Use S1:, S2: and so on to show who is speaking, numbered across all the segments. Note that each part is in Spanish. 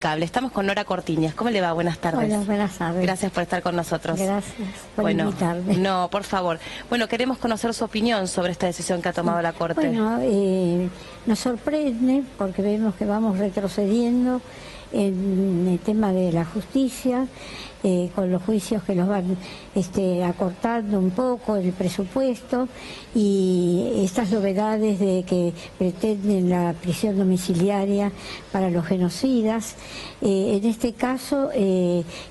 S1: Cable. Estamos con Nora Cortiñas. ¿Cómo le va? Buenas tardes.
S2: Hola, buenas tardes.
S1: Gracias por estar con nosotros.
S2: Gracias por invitarme.
S1: No, por favor. Bueno, queremos conocer su opinión sobre esta decisión que ha tomado la Corte.
S2: Bueno, nos sorprende porque vemos que vamos retrocediendo en el tema de la justicia, con los juicios que los van acortando un poco el presupuesto y estas novedades de que pretenden la prisión domiciliaria para los genocidas. En este caso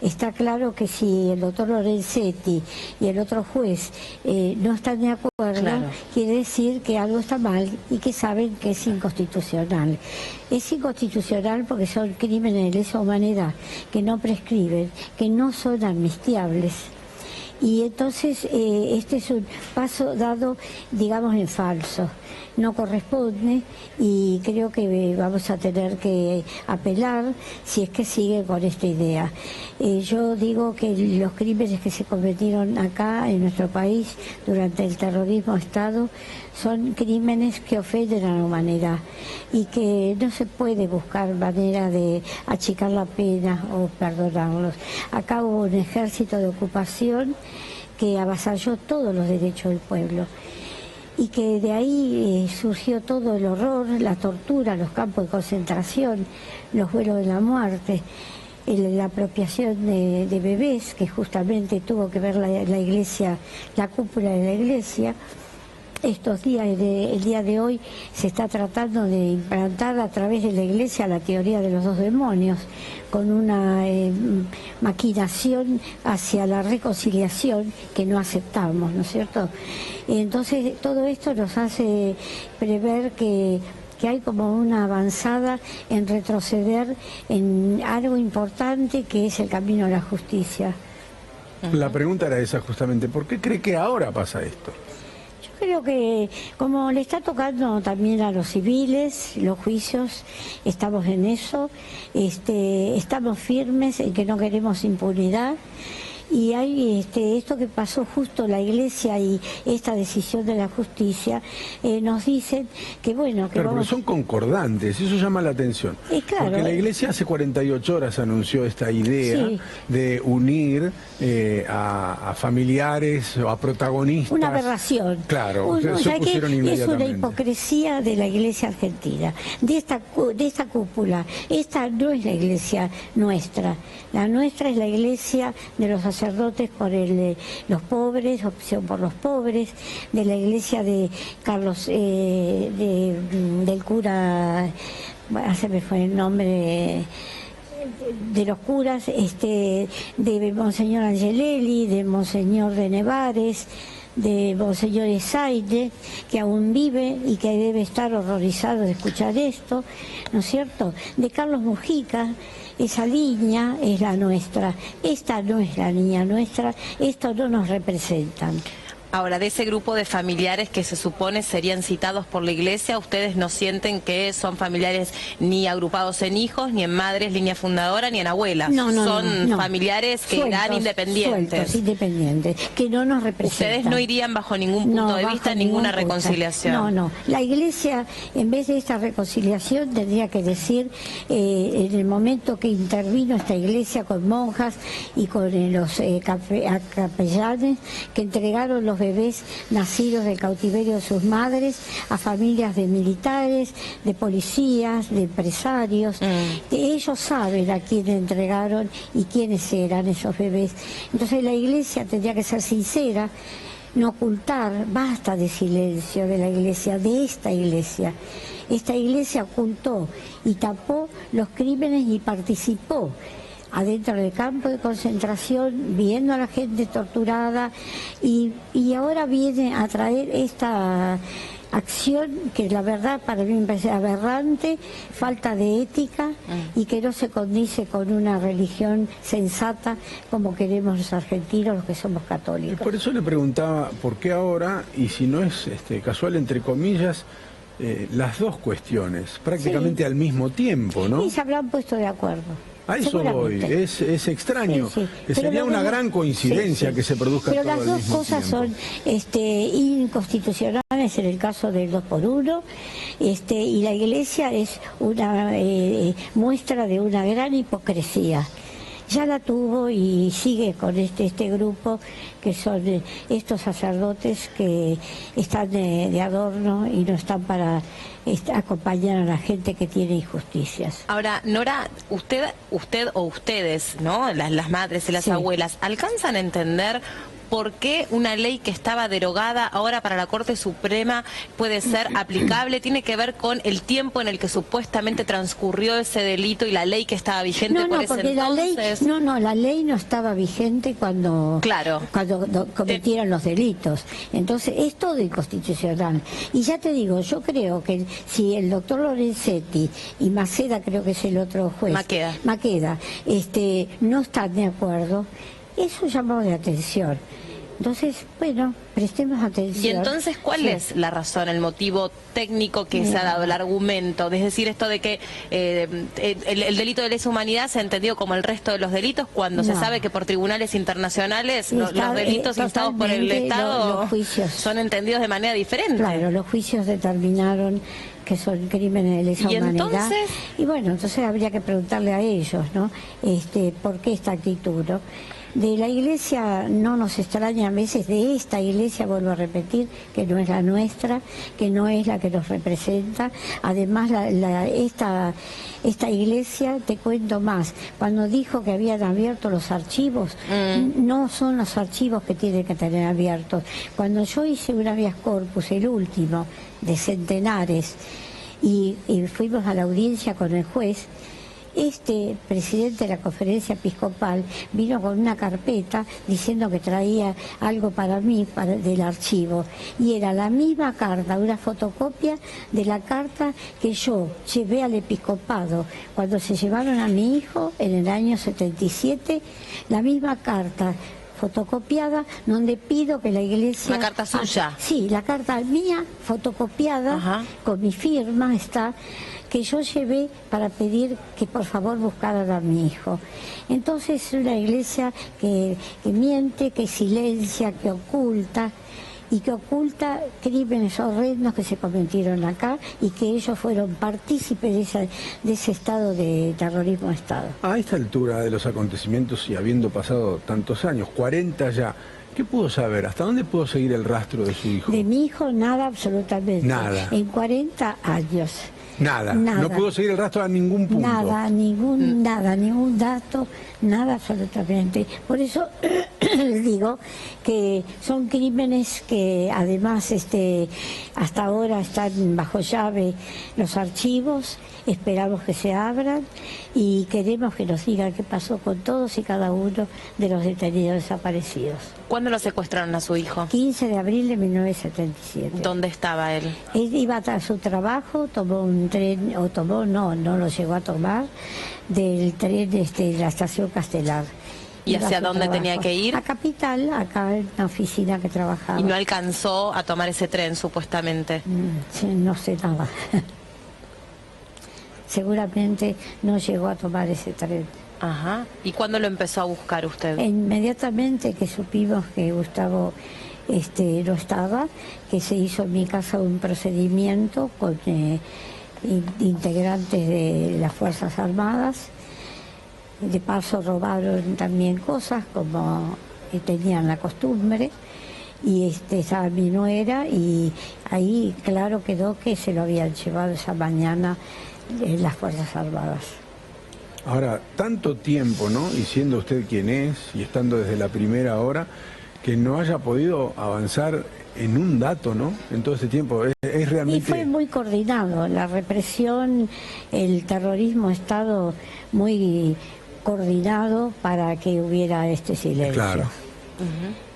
S2: está claro que si el doctor Lorenzetti y el otro juez no están de acuerdo, claro, quiere decir que algo está mal y que saben que es inconstitucional. Es inconstitucional porque son crímenes de lesa humanidad que no prescriben, que no son amnistiables. Y entonces este es un paso dado, digamos, en falso. No corresponde y creo que vamos a tener que apelar si es que sigue con esta idea. Yo digo que los crímenes que se cometieron acá en nuestro país durante el terrorismo de Estado son crímenes que ofenden a la humanidad y que no se puede buscar manera de achicar la pena o perdonarlos. Acá hubo un ejército de ocupación que avasalló todos los derechos del pueblo y que de ahí surgió todo el horror, la tortura, los campos de concentración, los vuelos de la muerte, la apropiación de bebés, que justamente tuvo que ver la iglesia, la cúpula de la iglesia. Estos días, el día de hoy, se está tratando de implantar a través de la Iglesia la teoría de los dos demonios, con una maquinación hacia la reconciliación que no aceptamos, ¿no es cierto? Entonces, todo esto nos hace prever que hay como una avanzada en retroceder en algo importante que es el camino a la justicia.
S3: La pregunta era esa justamente, ¿por qué cree que ahora pasa esto?
S2: Creo que como le está tocando también a los civiles, los juicios, estamos en eso, estamos firmes en que no queremos impunidad. Y hay esto que pasó justo la Iglesia y esta decisión de la justicia nos dicen que bueno, que
S3: claro,
S2: vamos...
S3: pero son concordantes, eso llama la atención.
S2: Claro,
S3: porque la Iglesia hace 48 horas anunció esta idea, sí, de unir a familiares o a protagonistas.
S2: Una aberración.
S3: Claro, se opusieron inmediatamente.
S2: Es una hipocresía de la Iglesia argentina, de esta cúpula. Esta no es la Iglesia nuestra, la nuestra es la Iglesia de los sacerdotes por los pobres, opción por los pobres, de la iglesia de Carlos, del cura, se me fue el nombre, de los curas, de Monseñor Angelelli, de Monseñor de Nevares, de Monseñor Esaide, que aún vive y que debe estar horrorizado de escuchar esto, ¿no es cierto? De Carlos Mujica. Esa línea es la nuestra, esta no es la línea nuestra, esto no nos representan.
S1: Ahora, de ese grupo de familiares que se supone serían citados por la Iglesia, ¿ustedes no sienten que son familiares ni agrupados en hijos, ni en madres, línea fundadora, ni en abuelas?
S2: No,
S1: son familiares que eran independientes.
S2: Sueltos, independientes, que no nos representan.
S1: ¿Ustedes no irían bajo ningún punto de vista ninguna reconciliación?
S2: No, no. La Iglesia, en vez de esta reconciliación, tendría que decir, en el momento que intervino esta Iglesia con monjas y con los capellanes, que entregaron los bebés nacidos del cautiverio de sus madres a familias de militares, de policías, de empresarios. Ellos saben a quién entregaron y quiénes eran esos bebés. Entonces la Iglesia tendría que ser sincera, no ocultar, basta de silencio de la Iglesia, de esta Iglesia. Esta Iglesia ocultó y tapó los crímenes y participó adentro del campo de concentración, viendo a la gente torturada y ahora viene a traer esta acción que la verdad para mí me parece aberrante, falta de ética y que no se condice con una religión sensata como queremos los argentinos, los que somos católicos.
S3: Por eso le preguntaba por qué ahora, y si no es casual entre comillas, las dos cuestiones prácticamente al mismo tiempo, ¿no?
S2: Y se habrán puesto de acuerdo.
S3: A eso voy, es extraño.
S2: Sí, sí.
S3: Sería una gran coincidencia que se produzca todo al mismo tiempo.
S2: Pero las dos cosas son inconstitucionales en el caso del 2x1, y la Iglesia es una muestra de una gran hipocresía. Ya la tuvo y sigue con este grupo, que son estos sacerdotes que están de adorno y no están para acompañar a la gente que tiene injusticias.
S1: Ahora, Nora, usted o ustedes, ¿no? Las madres y las abuelas, ¿alcanzan a entender por qué una ley que estaba derogada ahora para la Corte Suprema puede ser aplicable? ¿Tiene que ver con el tiempo en el que supuestamente transcurrió ese delito y la ley que estaba vigente por ese entonces?
S2: La ley no estaba vigente cuando cometieron los delitos. Entonces es todo inconstitucional. Y ya te digo, yo creo que si el doctor Lorenzetti y Maceda, creo que es el otro juez, Maqueda, no están de acuerdo, eso llamó de atención. Entonces, bueno, prestemos atención.
S1: ¿Y entonces cuál es la razón, el motivo técnico que se ha dado, el argumento? Es decir, esto de que el delito de lesa humanidad se ha entendido como el resto de los delitos, cuando se sabe que por tribunales internacionales los delitos instados por el Estado
S2: los juicios
S1: son entendidos de manera diferente.
S2: Claro, los juicios determinaron que son crímenes de lesa humanidad. Y bueno, entonces habría que preguntarle a ellos, ¿no? ¿Por qué esta actitud, no? De la Iglesia no nos extraña a veces, de esta Iglesia, vuelvo a repetir, que no es la nuestra, que no es la que nos representa. Además, esta Iglesia, te cuento más, cuando dijo que habían abierto los archivos, no son los archivos que tienen que tener abiertos. Cuando yo hice un habeas corpus, el último, de centenares, y fuimos a la audiencia con el juez, presidente de la conferencia episcopal vino con una carpeta diciendo que traía algo para mí, del archivo, y era la misma carta, una fotocopia de la carta que yo llevé al episcopado cuando se llevaron a mi hijo en el año 77, la misma carta fotocopiada, donde pido que la Iglesia...
S1: ¿Una carta suya?
S2: Sí, la carta mía, fotocopiada, con mi firma está, que yo llevé para pedir que por favor buscaran a mi hijo. Entonces es una Iglesia que miente, que silencia, que oculta, y que oculta crímenes horrendos que se cometieron acá y que ellos fueron partícipes de ese estado de terrorismo de Estado.
S3: A esta altura de los acontecimientos y habiendo pasado tantos años, 40 ya, ¿qué pudo saber? ¿Hasta dónde pudo seguir el rastro de su hijo?
S2: De mi hijo nada, absolutamente.
S3: Nada.
S2: En 40 años.
S3: Nada. No pudo seguir el rastro a ningún punto.
S2: Nada, ningún dato, nada absolutamente. Por eso les digo que son crímenes que además hasta ahora están bajo llave los archivos, esperamos que se abran y queremos que nos digan qué pasó con todos y cada uno de los detenidos desaparecidos.
S1: ¿Cuándo lo secuestraron a su hijo?
S2: 15 de abril de 1977.
S1: ¿Dónde estaba él?
S2: Él iba a su trabajo, tomó un tren, no lo llegó a tomar, del tren de la estación Castelar.
S1: ¿Y hacia dónde tenía que ir?
S2: A Capital, acá en la oficina que trabajaba.
S1: ¿Y no alcanzó a tomar ese tren, supuestamente?
S2: No sé nada. Seguramente no llegó a tomar ese tren.
S1: Ajá. ¿Y cuándo lo empezó a buscar usted?
S2: Inmediatamente que supimos que Gustavo no estaba, que se hizo en mi casa un procedimiento con integrantes de las Fuerzas Armadas. De paso robaron también cosas como tenían la costumbre, y estaba mi nuera, y ahí claro quedó que se lo habían llevado esa mañana las Fuerzas Armadas.
S3: Ahora, tanto tiempo, ¿no? Y siendo usted quien es, y estando desde la primera hora, que no haya podido avanzar en un dato, ¿no? En todo ese tiempo, es realmente...
S2: Y fue muy coordinado, la represión, el terrorismo ha estado muy coordinado para que hubiera este silencio.
S3: Claro.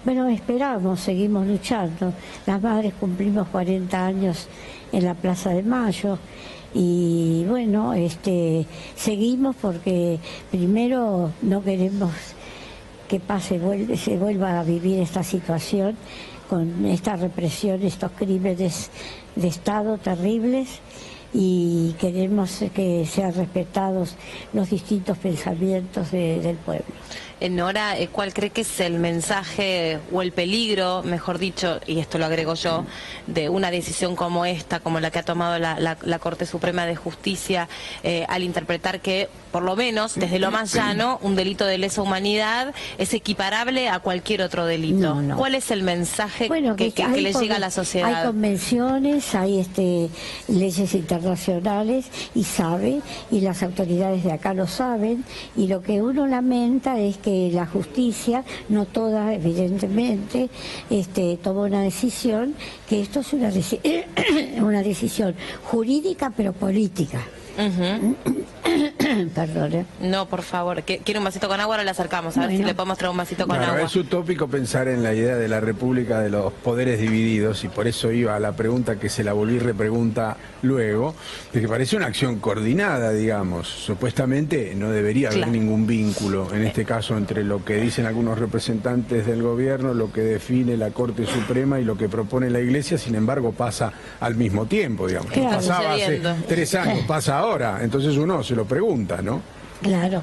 S2: Bueno, esperamos, seguimos luchando. Las madres cumplimos 40 años en la Plaza de Mayo. Y bueno, seguimos porque primero no queremos que se vuelva a vivir esta situación con esta represión, estos crímenes de Estado terribles, y queremos que sean respetados los distintos pensamientos del pueblo.
S1: Nora, ¿cuál cree que es el mensaje o el peligro, mejor dicho, y esto lo agrego yo, de una decisión como esta, como la que ha tomado la Corte Suprema de Justicia, al interpretar que, por lo menos, desde lo más llano, un delito de lesa humanidad es equiparable a cualquier otro delito?
S2: No, no.
S1: ¿Cuál es el mensaje
S2: Bueno,
S1: que le llega a la sociedad?
S2: Hay convenciones, hay leyes internacionales y las autoridades de acá lo saben, y lo que uno lamenta es que la justicia, no toda evidentemente, tomó una decisión, que esto es una decisión jurídica pero política. Perdón.
S1: No, por favor. ¿Quiere un vasito con agua? Ahora le acercamos. A ver si le podemos traer un vasito con
S3: Claro,
S1: agua.
S3: es utópico pensar en la idea de la república de los poderes divididos, y por eso iba a la pregunta que se la volví repregunta luego, de que parece una acción coordinada, digamos. Supuestamente no debería haber ningún vínculo, en este caso, entre lo que dicen algunos representantes del gobierno, lo que define la Corte Suprema y lo que propone la Iglesia. Sin embargo, pasa al mismo tiempo, digamos.
S2: Claro.
S3: Pasaba hace 3 años, pasa ahora. Entonces uno se lo pregunta, ¿no?
S2: Claro,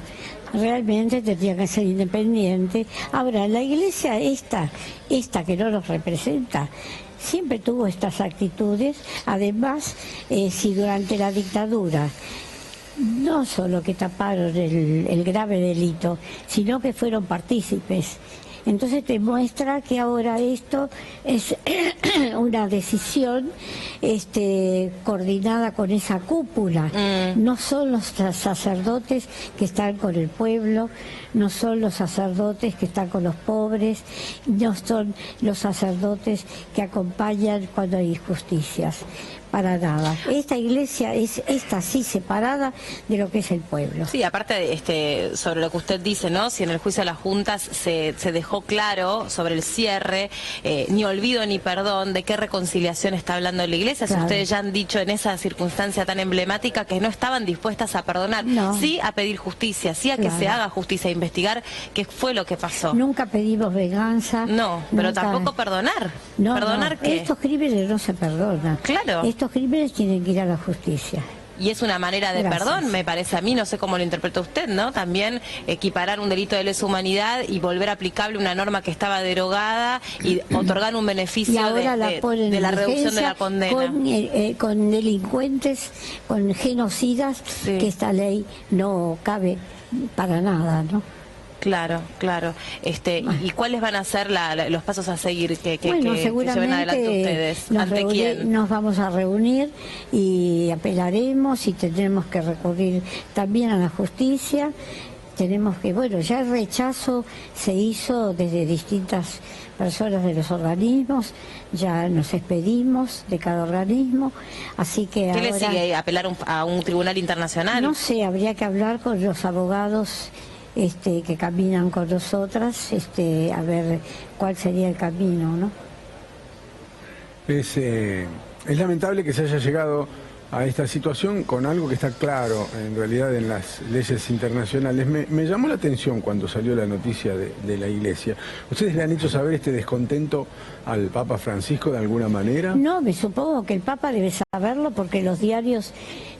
S2: realmente tendría que ser independiente. Ahora, la Iglesia esta que no nos representa, siempre tuvo estas actitudes. Además, si durante la dictadura no solo que taparon el grave delito, sino que fueron partícipes, entonces te muestra que ahora esto es una decisión coordinada con esa cúpula. No son los sacerdotes que están con el pueblo, no son los sacerdotes que están con los pobres, no son los sacerdotes que acompañan cuando hay injusticias. Para nada. Esta iglesia es sí separada de lo que es el pueblo.
S1: Sí, aparte sobre lo que usted dice, ¿no? Si en el juicio de las juntas se dejó claro sobre el cierre, ni olvido ni perdón, de qué reconciliación está hablando la iglesia.
S2: Claro.
S1: Si ustedes ya han dicho en esa circunstancia tan emblemática que no estaban dispuestas a perdonar,
S2: no.
S1: Sí a pedir justicia, sí a que se haga justicia, a investigar qué fue lo que pasó.
S2: Nunca pedimos venganza.
S1: No, pero tampoco perdonar.
S2: No,
S1: ¿Perdonar qué?
S2: Estos crímenes no se perdonan.
S1: Claro.
S2: Estos crímenes tienen que ir a la justicia.
S1: Y es una manera de perdón, me parece a mí, no sé cómo lo interpreta usted, ¿no? También equiparar un delito de lesa humanidad y volver aplicable una norma que estaba derogada y otorgar un beneficio de la reducción de la condena.
S2: Con delincuentes, con genocidas, que esta ley no cabe para nada, ¿no?
S1: Claro, claro. ¿Y cuáles van a ser los pasos a seguir que
S2: seguramente
S1: lleven adelante ustedes? ¿Ante quién?
S2: Nos vamos a reunir y apelaremos y tendremos que recurrir también a la justicia. Tenemos que, ya el rechazo se hizo desde distintas personas de los organismos, ya nos despedimos de cada organismo, así que
S1: ¿Qué le sigue? ¿Apelar a un tribunal internacional?
S2: No sé, habría que hablar con los abogados que caminan con nosotras, a ver cuál sería el camino, ¿no?
S3: Es lamentable que se haya llegado a esta situación con algo que está claro en realidad en las leyes internacionales. Me llamó la atención cuando salió la noticia de la Iglesia. ¿Ustedes le han hecho saber este descontento al Papa Francisco de alguna manera?
S2: No, me supongo que el Papa debe saberlo porque los diarios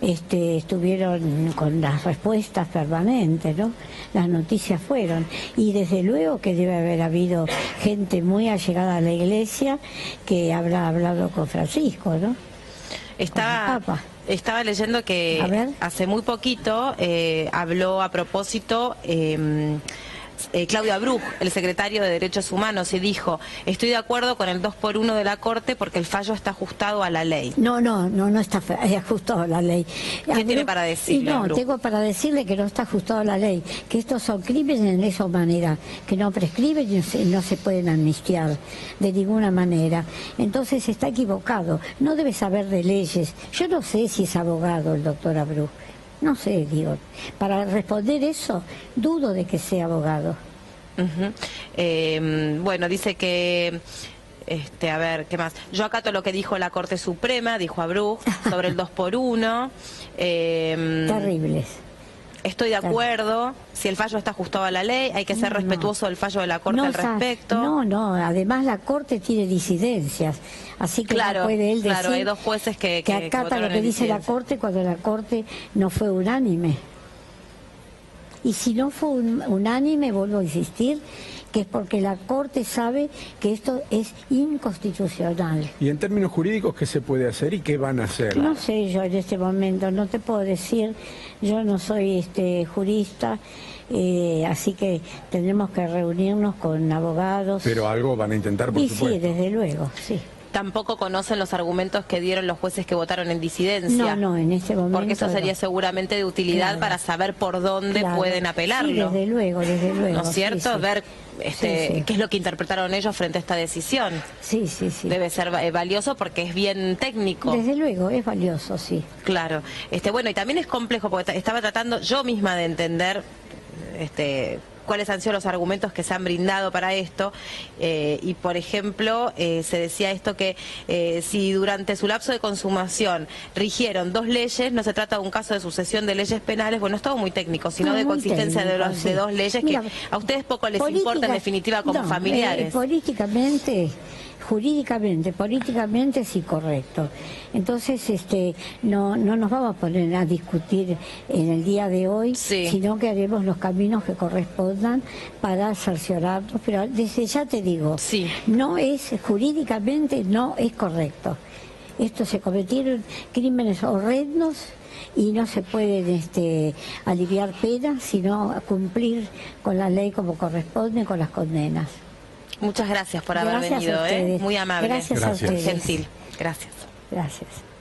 S2: estuvieron con las respuestas permanentes, ¿no? Las noticias fueron. Y desde luego que debe haber habido gente muy allegada a la Iglesia que habrá hablado con Francisco, ¿no?
S1: Estaba leyendo que hace muy poquito habló a propósito Claudia Bruch, el secretario de Derechos Humanos, y dijo: estoy de acuerdo con el 2x1 de la Corte porque el fallo está ajustado a la ley.
S2: No está ajustado a la ley.
S1: ¿Qué tiene para decirle?
S2: Tengo para decirle que no está ajustado a la ley, que estos son crímenes de lesa humanidad, que no prescriben y no se pueden amnistiar de ninguna manera. Entonces está equivocado, no debe saber de leyes. Yo no sé si es abogado el doctor Bruch. No sé, digo, para responder eso, dudo de que sea abogado.
S1: Bueno, dice que, a ver, ¿qué más? Yo acato lo que dijo la Corte Suprema, dijo a Bruch, sobre el 2x1.
S2: Terribles.
S1: estoy de acuerdo, si el fallo está ajustado a la ley, hay que ser respetuoso del fallo de la Corte al respecto.
S2: No, además la Corte tiene disidencias, así que no puede él decir
S1: claro, hay dos jueces que
S2: acata lo que dice la Corte cuando la Corte no fue unánime. Y si no fue unánime, vuelvo a insistir, que es porque la Corte sabe que esto es inconstitucional.
S3: Y en términos jurídicos, ¿qué se puede hacer y qué van a hacer?
S2: No sé yo en este momento, no te puedo decir, yo no soy jurista, así que tendremos que reunirnos con abogados.
S3: Pero algo van a intentar, por supuesto.
S2: Sí, desde luego, sí.
S1: Tampoco conocen los argumentos que dieron los jueces que votaron en disidencia.
S2: No, en este momento.
S1: Porque eso sería seguramente de utilidad para saber por dónde pueden apelarlo.
S2: Sí, desde luego.
S1: ¿No es cierto?
S2: Sí, sí.
S1: Ver qué es lo que interpretaron ellos frente a esta decisión.
S2: Sí.
S1: Debe ser valioso porque es bien técnico.
S2: Desde luego, es valioso, sí.
S1: Claro. Bueno, y también es complejo porque estaba tratando yo misma de entender cuáles han sido los argumentos que se han brindado para esto, y por ejemplo se decía esto que si durante su lapso de consumación rigieron dos leyes, no se trata de un caso de sucesión de leyes penales, bueno, es todo muy técnico, sino de coexistencia de dos leyes. Mira, que a ustedes poco les importa en definitiva como familiares. Políticamente es incorrecto. Entonces no nos vamos a poner a discutir en el día de hoy, sino que haremos los caminos que correspondan para cerciorarnos, pero desde ya te digo, jurídicamente no es correcto. Se cometieron crímenes horrendos y no se pueden aliviar penas, sino cumplir con la ley como corresponde, con las condenas. Muchas gracias por haber venido, muy amable.
S2: Gracias a ustedes.
S1: Gentil. Gracias.
S2: Gracias.